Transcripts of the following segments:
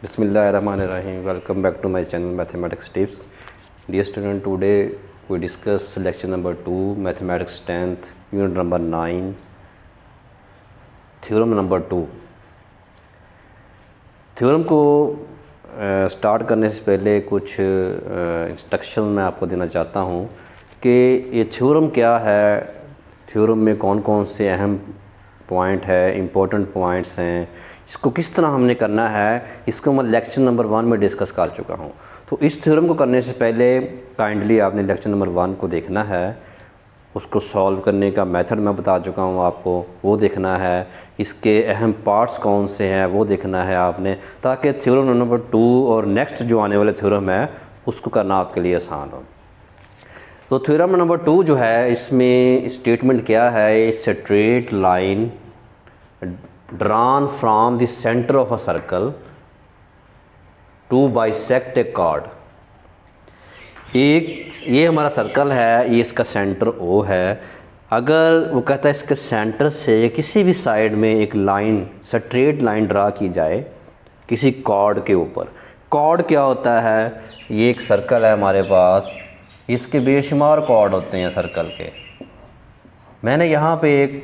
Bismillahirrahmanirrahim. Welcome back to my channel Mathematics Tips. Dear student, today we discuss lecture number 2, Mathematics 10th, unit number 9, theorem number 2. Theorem को start करने से पहले कुछ instruction मैं आपको देना चाहता हूँ कि ये थ्योरम क्या है, थ्योरम में कौन कौन से अहम पॉइंट है, इम्पोर्टेंट पॉइंट्स हैं, इसको किस तरह हमने करना है, इसको मैं लेक्चर नंबर 1 में डिस्कस कर चुका हूँ। तो इस थ्योरम को करने से पहले काइंडली आपने लेक्चर नंबर 1 को देखना है, उसको सॉल्व करने का मेथड मैं बता चुका हूँ आपको, वो देखना है, इसके अहम पार्ट्स कौन से हैं वो देखना है आपने, ताकि थ्योरम नंबर 2 और नेक्स्ट जो आने वाले थ्योरम है उसको करना आपके लिए आसान हो। तो थ्योरम नंबर 2 जो है, इसमें स्टेटमेंट क्या है, a straight line drawn from the centre of a circle to bisect a chord. एक ये हमारा सर्कल है, ये इसका सेंटर O है। अगर वो कहता है इसके सेंटर से किसी भी साइड में एक लाइन, स्ट्रेट लाइन ड्रा की जाए किसी कॉर्ड के ऊपर। कॉर्ड क्या होता है, ये एक सर्कल है हमारे पास, इसके बेशुमार कॉर्ड होते हैं सर्कल के। मैंने यहाँ पे एक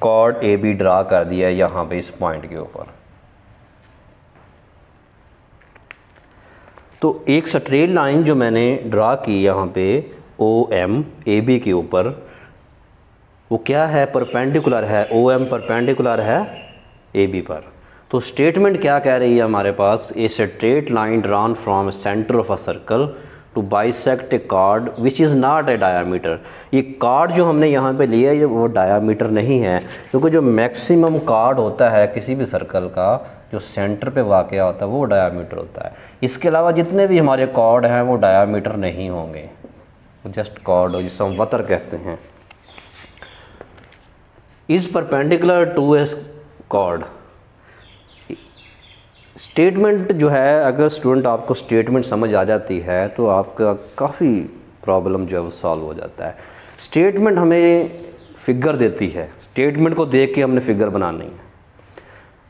कॉर्ड AB ड्रा कर दिया है यहाँ पे इस पॉइंट के ऊपर। तो एक स्ट्रेट लाइन जो मैंने ड्रा की यहाँ पे OM AB के ऊपर, वो क्या है, परपेंडिकुलर है, OM परपेंडिकुलर है AB पर। तो स्टेटमेंट क्या कह रही है हमारे पास, a straight line drawn from centre of a circle to bisect a chord which is not a diameter. ये कॉर्ड जो हमने यहाँ पे लिया है वो डायामीटर नहीं है, क्योंकि जो मैक्सिमम कॉर्ड होता है किसी भी सर्कल का, जो सेंटर पे वाक़या होता है वो डायामीटर होता है। इसके अलावा जितने भी हमारे कॉर्ड हैं वो डायामीटर नहीं होंगे, वो जस्ट कॉर्ड हो, जिसे हम वतर कहते हैं। Is perpendicular to a chord. Statement जो है, अगर स्टूडेंट आपको स्टेटमेंट समझ आ जाती है तो आपका काफ़ी प्रॉब्लम जो है वो सॉल्व हो जाता है। स्टेटमेंट हमें फिगर देती है, स्टेटमेंट को देख के हमने फिगर बनानी है।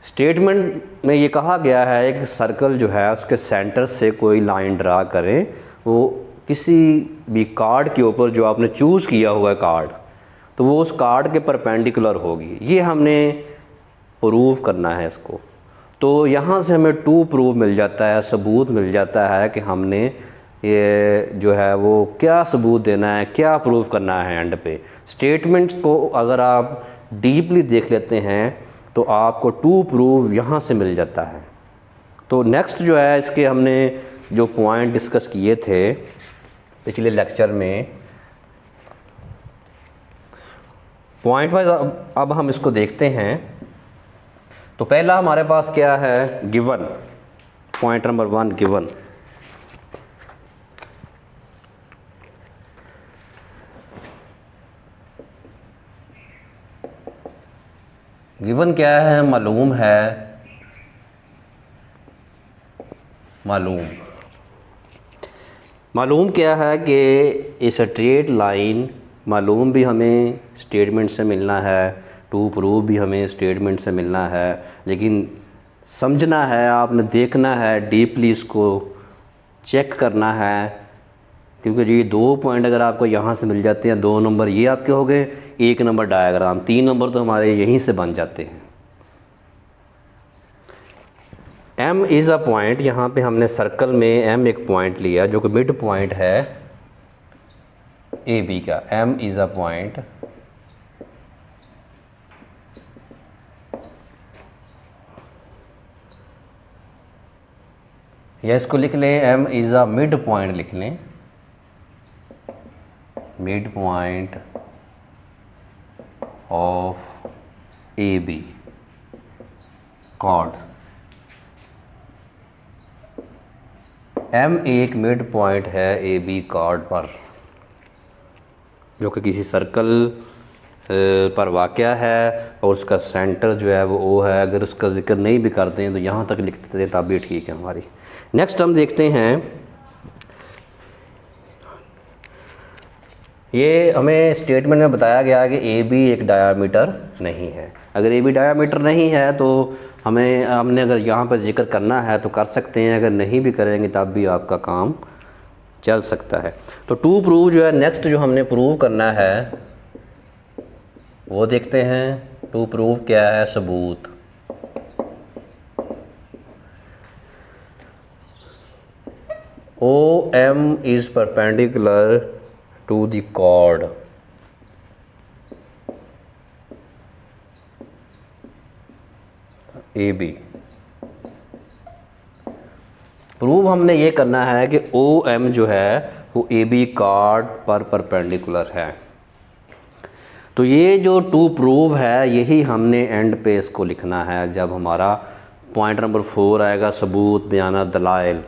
स्टेटमेंट में ये कहा गया है कि सर्कल जो है उसके सेंटर से कोई लाइन ड्रा करें, वो किसी भी कार्ड के ऊपर जो आपने चूज़ किया हुआ है कार्ड, तो वो उस कार्ड के परपेंडिकुलर होगी। ये हमने प्रूव करना है इसको। तो यहाँ से हमें 2 प्रूफ मिल जाता है, सबूत मिल जाता है कि हमने ये जो है वो क्या सबूत देना है, क्या प्रूफ करना है एंड पे। स्टेटमेंट्स को अगर आप डीपली देख लेते हैं तो आपको 2 प्रूफ यहाँ से मिल जाता है। तो नेक्स्ट जो है, इसके हमने जो पॉइंट डिस्कस किए थे पिछले लेक्चर में, पॉइंट वाइज अब हम इसको देखते हैं। तो पहला हमारे पास क्या है, given, point number 1 given. Given क्या है, मालूम है, मालूम क्या है कि ये स्ट्रेट लाइन, मालूम भी हमें स्टेटमेंट से मिलना है, 2 प्रूफ भी हमें स्टेटमेंट से मिलना है, लेकिन समझना है, आपने देखना है, डीपली इसको चेक करना है, क्योंकि ये 2 पॉइंट अगर आपको यहाँ से मिल जाते हैं, 2 नंबर ये आपके हो गए, 1 नंबर डायग्राम, 3 नंबर तो हमारे यहीं से बन जाते हैं। M इज़ अ पॉइंट, यहाँ पे हमने सर्कल में M एक पॉइंट लिया जो कि मिड पॉइंट है AB का। M इज़ अ पॉइंट या इसको लिख लें, M is a mid point लिख लें, mid point of AB chord. M एक मिड पॉइंट है AB कॉर्ड पर, जो कि किसी सर्कल पर वाक़या है और उसका सेंटर जो है वो O है। अगर उसका जिक्र नहीं भी करते हैं तो यहाँ तक लिखते थे तब भी ठीक है हमारी। नेक्स्ट हम देखते हैं, ये हमें स्टेटमेंट में बताया गया कि AB एक डायामीटर नहीं है। अगर AB डायामीटर नहीं है तो हमने अगर यहाँ पर जिक्र करना है तो कर सकते हैं, अगर नहीं भी करेंगे तब भी आपका काम चल सकता है। तो टू प्रूव जो है, नेक्स्ट जो हमने प्रूव करना है वो देखते हैं। टू प्रूव क्या है? सबूत। OM is perpendicular to the chord AB। Prove हमने ये करना है कि OM जो है वो AB कॉर्ड पर परपेंडिकुलर है। तो ये जो टू प्रूव है यही हमने एंड पे इसको लिखना है। जब हमारा पॉइंट नंबर 4 आएगा, सबूत, बयाना, दलाइल,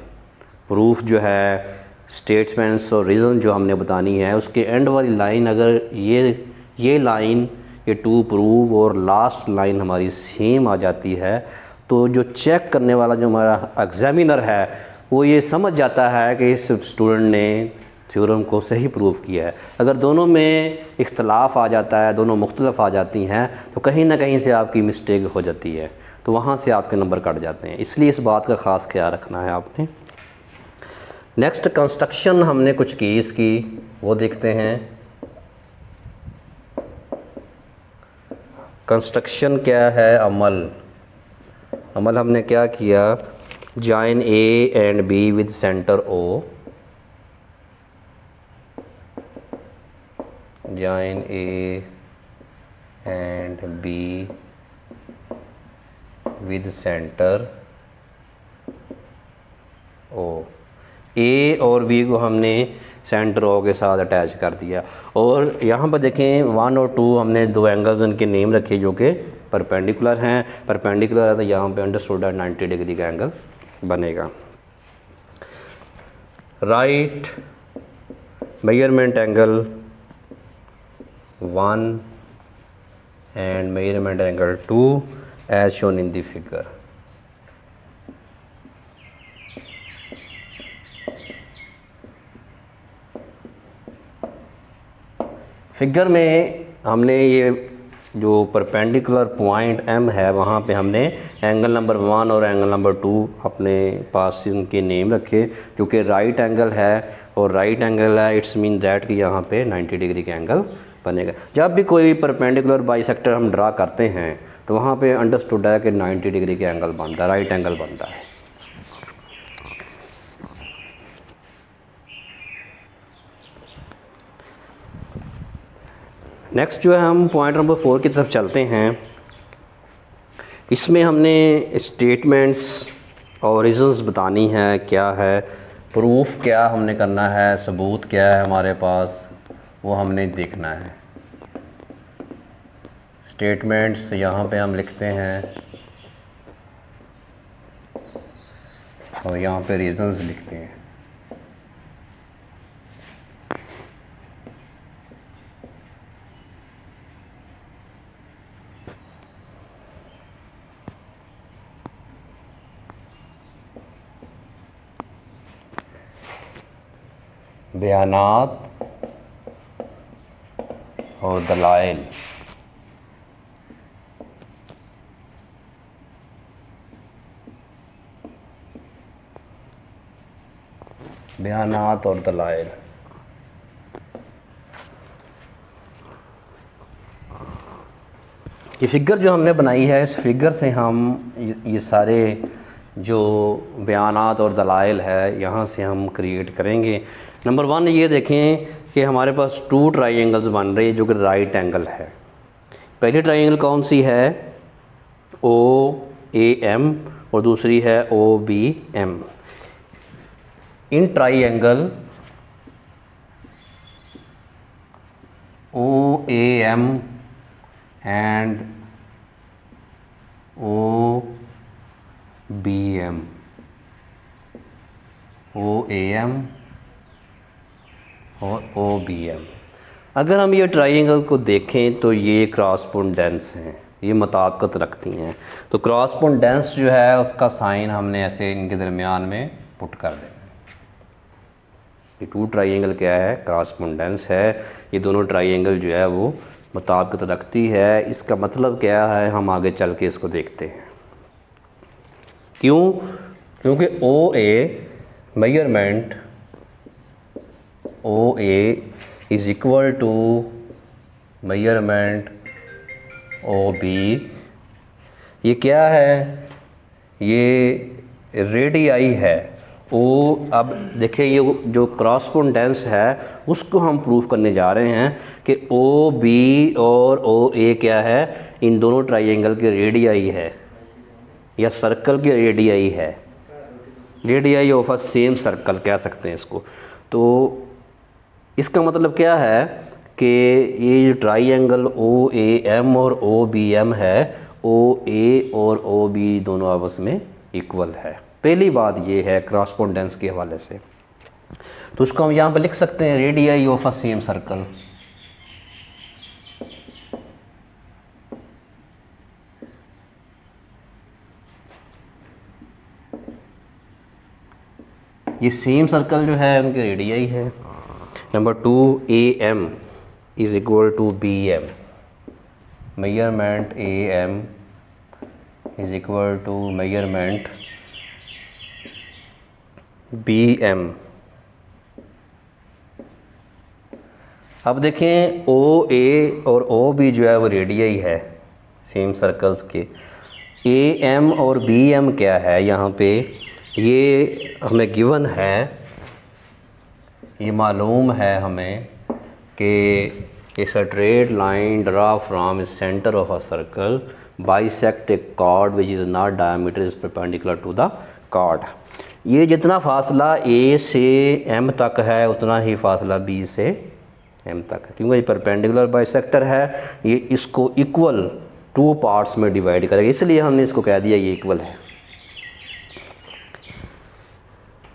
प्रूफ जो है, स्टेटमेंट्स और रीज़न जो हमने बतानी है, उसके एंड वाली लाइन अगर ये लाइन, ये टू प्रूव और लास्ट लाइन हमारी सेम आ जाती है तो जो चेक करने वाला जो हमारा एग्जामिनर है वो ये समझ जाता है कि इस स्टूडेंट ने थ्योरम को सही प्रूव किया है। अगर दोनों में इख्तलाफ आ जाता है, दोनों मुख्तलिफ आ जाती हैं, तो कहीं ना कहीं से आपकी मिस्टेक हो जाती है, तो वहाँ से आपके नंबर कट जाते हैं। इसलिए इस बात का ख़ास ख्याल रखना है आपने। नेक्स्ट कंस्ट्रक्शन हमने कुछ की इसकी, वो देखते हैं। कंस्ट्रक्शन क्या है? अमल हमने क्या किया? Join A and B with centre O, join A and B with centre O। A और B को हमने सेंटर O के साथ अटैच कर दिया। और यहाँ पर देखें 1 और 2 हमने दो एंगल्स उनके नेम रखे जो कि परपेंडिकुलर हैं। परपेंडिकुलर है तो यहाँ पे अंडरस्टूड है 90 डिग्री का एंगल बनेगा। Right measurement angle 1 and measurement angle 2 as shown in the figure. Figure में हमने ये जो परपेंडिकुलर पॉइंट M है वहाँ पे हमने एंगल नंबर 1 और एंगल नंबर 2 अपने पास इनके नेम रखे, जो कि राइट एंगल है और राइट एंगल है। इट्स मीन दैट कि यहाँ पे 90 डिग्री का एंगल बनेगा। जब भी कोई परपेंडिकुलर बाइसेक्टर हम ड्रा करते हैं तो वहाँ पे अंडरस्टूड है कि 90 डिग्री का एंगल बनता है, राइट एंगल बनता है। नेक्स्ट जो है हम पॉइंट नंबर 4 की तरफ चलते हैं। इसमें हमने स्टेटमेंट्स और रीजंस बतानी है, क्या है प्रूफ, क्या हमने करना है, सबूत क्या है हमारे पास, वो हमने देखना है। स्टेटमेंट्स यहाँ पे हम लिखते हैं और यहाँ पे रीजंस लिखते हैं। बयानात और दलाइल। बयानात और दलाइल ये फिगर जो हमने बनाई है, इस फिगर से हम ये सारे जो बयानात और दलाइल है यहाँ से हम क्रिएट करेंगे। नंबर 1 ये देखें कि हमारे पास 2 ट्राइंगल्स बन रहे हैं जो कि राइट एंगल है। पहली ट्राइंगल कौन सी है? OAM और दूसरी है OBM। In triangle OAM and OBM, OAM और OBM, अगर हम ये ट्राइंगल को देखें तो ये क्रॉसपोंडेंस हैं, ये मुताबिकत रखती हैं। तो क्रॉसपोंडेंस जो है उसका साइन हमने ऐसे इनके दरमियान में पुट कर देना। ये 2 ट्राइंगल क्या है? क्रॉसपोंडेंस है। ये दोनों ट्राइंगल जो है वो मुताबिकत रखती है। इसका मतलब क्या है हम आगे चल के इसको देखते हैं। क्यों? क्योंकि O A measurement O A is equal to measurement O B. ये क्या है? ये रेडियाई है। ओ, अब देखिए ये जो क्रॉसपोंडेंस है उसको हम प्रूफ करने जा रहे हैं कि ओ बी और ओ ए क्या है, इन दोनों ट्राइंगल के रेडियाई है या सर्कल के रेडियाई है, radii of a same circle कह सकते हैं इसको। तो इसका मतलब क्या है कि ये जो ट्राइंगल ओ ए एम और ओ बी एम है, ओ ए और ओ बी दोनों आपस में इक्वल है। पहली बात ये है क्रॉसपोंडेंस के हवाले से। तो उसको हम यहाँ पर लिख सकते हैं radii of a same circle. ये सेम सर्कल जो है उनके रेडियाई है। Number 2, A M is equal to B M. Measurement A M is equal to measurement B M. अब देखें ओ ए और ओ बी जो है वो रेडियाई है सेम सर्कल्स के। ए एम और बी एम क्या है यहाँ पे, ये हमें गिवन है, ये मालूम है हमें कि a straight line draw from centre of a circle bisect a chord which is not diameter is perpendicular to the chord. ये जितना फासला ए से एम तक है उतना ही फासला बी से एम तक है, क्योंकि ये परपेंडिकुलर बाइसेक्टर है, ये इसको इक्वल 2 पार्ट्स में डिवाइड करेगा, इसलिए हमने इसको कह दिया ये इक्वल है।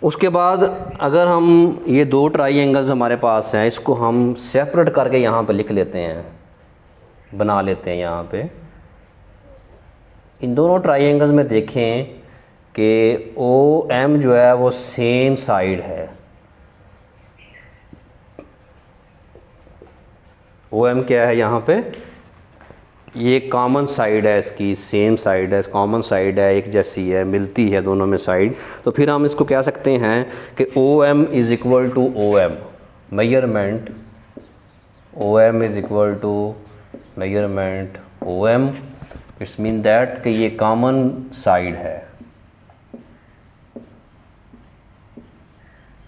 उसके बाद अगर हम ये 2 ट्राइंगल्स हमारे पास हैं, इसको हम सेपरेट करके यहाँ पे लिख लेते हैं, बना लेते हैं यहाँ पे। इन दोनों ट्राइंगल्स में देखें कि ओ एम जो है वो सेम साइड है, ओ एम क्या है यहाँ पे, ये कॉमन साइड है, इसकी सेम साइड है, कॉमन साइड है, एक जैसी है, मिलती है दोनों में साइड। तो फिर हम इसको कह सकते हैं कि O M is equal to O M measurement O M is equal to measurement O M. It's mean that कि ये कॉमन साइड है,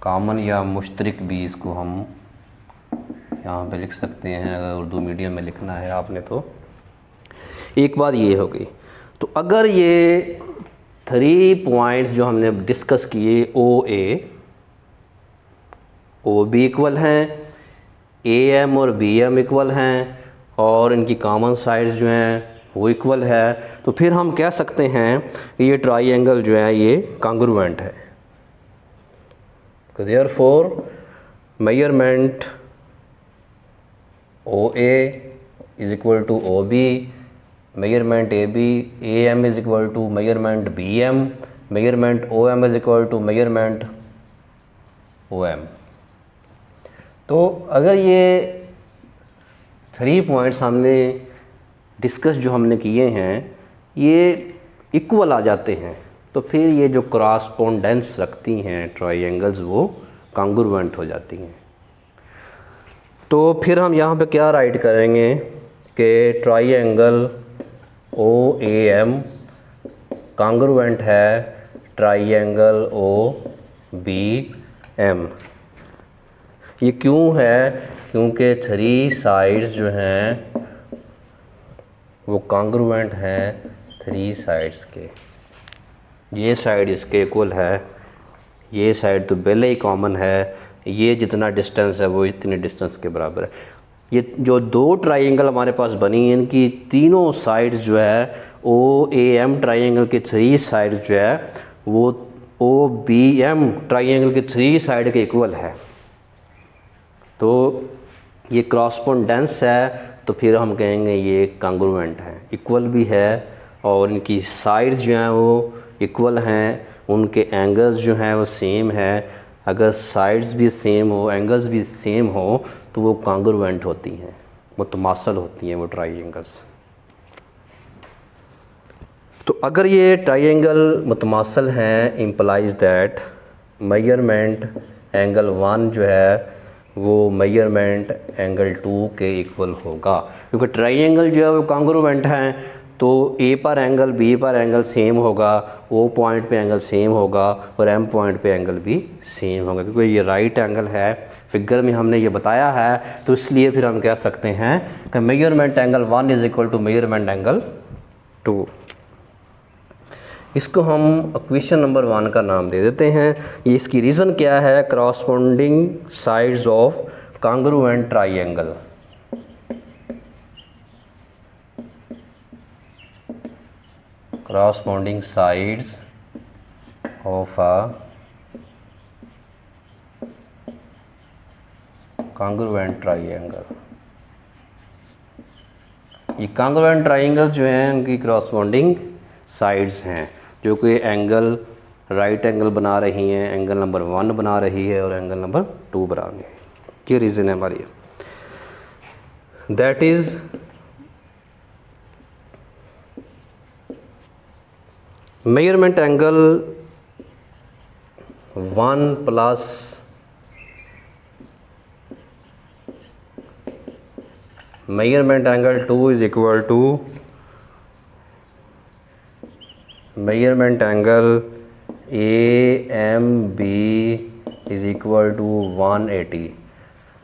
कॉमन या मुश्तरक भी इसको हम यहाँ पे लिख सकते हैं अगर उर्दू मीडियम में लिखना है आपने तो। एक बात ये हो गई। तो अगर ये 3 पॉइंट्स जो हमने डिस्कस किए, ओ ए ओ बी इक्वल हैं, ए एम और बी एम इक्वल हैं, और इनकी कॉमन साइड्स जो हैं वो इक्वल है, तो फिर हम कह सकते हैं कि ये ट्राइंगल जो है ये कॉन्ग्रुएंट है। तो therefore measurement O A is equal to O B, measurement A B A M is equal to measurement B M, measurement O M is equal to measurement O M. तो अगर ये 3 points हमने discuss जो हमने किए हैं ये equal आ जाते हैं, तो फिर ये जो क्रॉसपोंडेंस रखती हैं ट्राइंगल्स वो कॉन्ग्रुएंट हो जाती हैं। तो फिर हम यहाँ पे क्या राइट करेंगे कि triangle O A M congruent है ट्राइंगल ओ बी एम। ये क्यों है? क्योंकि 3 साइड्स जो हैं वो कॉन्ग्रुएंट हैं 3 साइड्स के। ये साइड इसके इक्वल है, ये साइड तो पहले ही कॉमन है, ये जितना डिस्टेंस है वो इतने डिस्टेंस के बराबर है। ये जो 2 ट्राइंगल हमारे पास बनी हैं इनकी तीनों साइड्स जो है ओ ए एम ट्राइंगल के 3 साइड्स जो है वो ओ बी एम ट्राइंगल के 3 साइड के इक्वल है। तो ये क्रॉसपोंडेंस है, तो फिर हम कहेंगे ये कॉन्ग्रुएंट है, इक्वल भी है, और इनकी साइड्स जो हैं वो इक्वल हैं, उनके एंगल्स जो हैं वो सेम है। अगर साइड्स भी सेम हो, एंगल्स भी सेम हो, तो वो कॉन्ग्रुएंट होती हैं, मुतमासल होती हैं वो ट्राइंगल्स। तो अगर ये ट्राइंगल मुतमासल हैं इम्प्लाइज दैट मेजरमेंट एंगल 1 जो है वो मेजरमेंट एंगल 2 के इक्वल होगा, क्योंकि ट्राइंगल जो है वो कॉन्ग्रुएंट हैं, तो ए पर एंगल बी पर एंगल सेम होगा, ओ पॉइंट पे एंगल सेम होगा और एम पॉइंट पे एंगल भी सेम होगा, क्योंकि ये राइट एंगल है। फिगर में हमने ये बताया है, तो इसलिए फिर हम कह सकते हैं कि measurement angle 1 is equal to measurement angle 2। इसको हम इक्वेशन नंबर 1 का नाम दे देते हैं। ये इसकी रीज़न क्या है? Corresponding sides of congruent triangle. corresponding sides of a congruent triangle। ये congruent triangle जो हैं उनकी corresponding sides हैं, जो कि एंगल राइट एंगल बना रही हैं, एंगल नंबर 1 बना रही है और एंगल नंबर 2 बना रही है। ये रीज़न है हमारी। That is measurement angle 1 plus measurement angle 2 is equal to measurement angle A M B is equal to 180।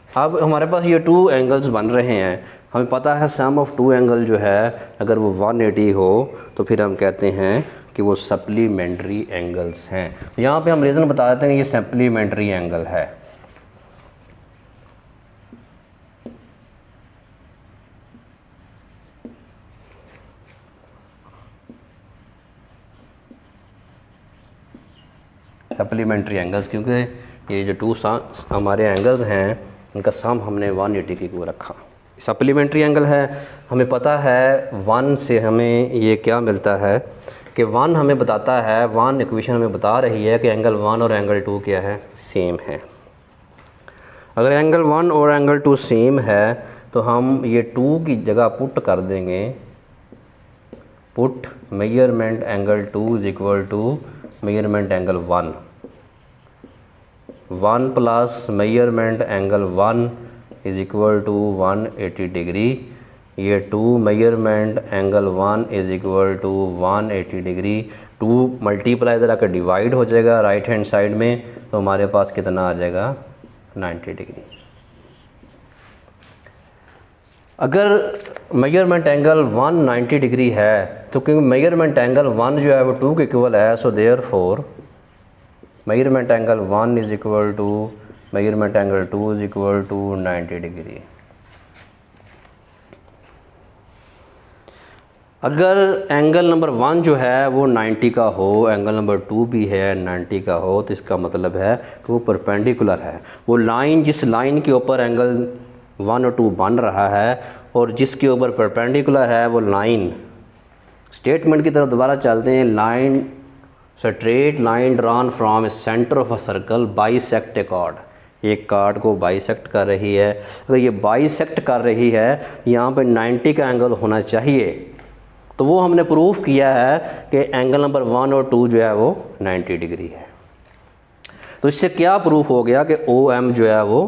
अब हमारे पास ये 2 एंगल्स बन रहे हैं, हमें पता है सम ऑफ 2 एंगल जो है अगर वो 180 हो तो फिर हम कहते हैं कि वो सप्लीमेंट्री एंगल्स हैं। यहाँ पे हम रीज़न बता देते हैं कि ये सप्लीमेंट्री एंगल है। सप्लीमेंट्री एंगल्स, क्योंकि ये जो 2 हमारे एंगल्स हैं इनका सम हमने 180 की को रखा। सप्लीमेंट्री एंगल है, हमें पता है 1 से हमें ये क्या मिलता है कि 1 हमें बताता है, 1 इक्वेशन हमें बता रही है कि एंगल 1 और एंगल 2 क्या है, सेम है। अगर एंगल 1 और एंगल 2 सेम है तो हम ये 2 की जगह पुट कर देंगे, put measurement angle 2 is equal to measurement angle 1 plus measurement angle 1 is equal to 180 degree. ये 2 measurement angle 1 is equal to 180 degree. 2 multiply इधर आकर डिवाइड हो जाएगा राइट हैंड साइड में, तो हमारे पास कितना आ जाएगा 90 डिग्री। अगर मेजरमेंट एंगल 1 90 डिग्री है तो क्योंकि मेजरमेंट एंगल 1 जो है वो 2 के इक्वल है, so therefore measurement angle 1 is equal to measurement angle 2 is equal to 90 degree. अगर एंगल नंबर 1 जो है वो 90 का हो, एंगल नंबर 2 भी है 90 का हो, तो इसका मतलब है कि वो परपेंडिकुलर है। वो लाइन जिस लाइन के ऊपर एंगल 1 और 2 बन रहा है और जिसके ऊपर परपेंडिकुलर है वो लाइन, स्टेटमेंट की तरफ दोबारा चलते हैं। Line straight line drawn from A centre of a circle bisect A card, एक कार्ड को बाइसेक्ट कर रही है। अगर ये बाइसेक्ट कर रही है, यहाँ पे 90 का एंगल होना चाहिए, तो वो हमने प्रूफ किया है कि एंगल नंबर 1 और 2 जो है वो 90 डिग्री है। तो इससे क्या प्रूफ हो गया कि OM जो है वो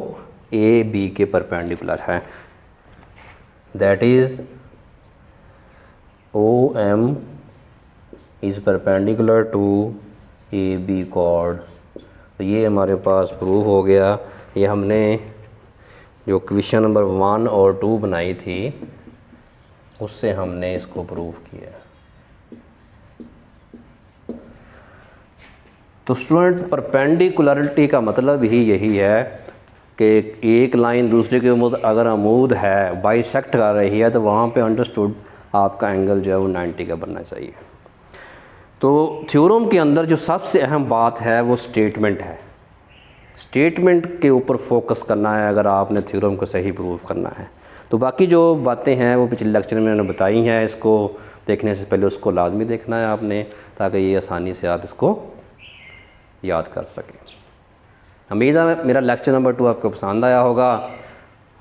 AB के परपेंडिकुलर है। That is OM is perpendicular to AB chord. तो ये हमारे पास प्रूफ हो गया। ये हमने जो क्वेश्चन नंबर 1 और 2 बनाई थी उससे हमने इसको प्रूफ किया। तो स्टूडेंट, परपेंडिकुलरिटी का मतलब ही यही है कि एक लाइन दूसरे के अगर अमूद है, बाइसेक्ट कर रही है, तो वहाँ पे अंडरस्टूड आपका एंगल जो है वो 90 का बनना चाहिए। तो थ्योरम के अंदर जो सबसे अहम बात है वो स्टेटमेंट है। स्टेटमेंट के ऊपर फोकस करना है अगर आपने थ्योरम को सही प्रूफ करना है। तो बाकी जो बातें हैं वो पिछले लेक्चर में मैंने बताई हैं, इसको देखने से पहले उसको लाजमी देखना है आपने, ताकि ये आसानी से आप इसको याद कर सकें। उम्मीद है मेरा लेक्चर नंबर 2 आपको पसंद आया होगा,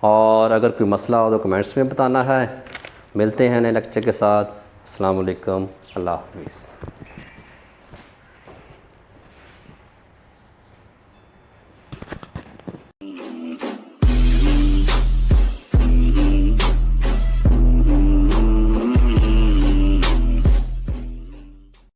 और अगर कोई मसला हो तो कमेंट्स में बताना है। मिलते हैं नए लेक्चर के साथ। अस्सलाम वालेकुम। अल्लाह हाफिज़।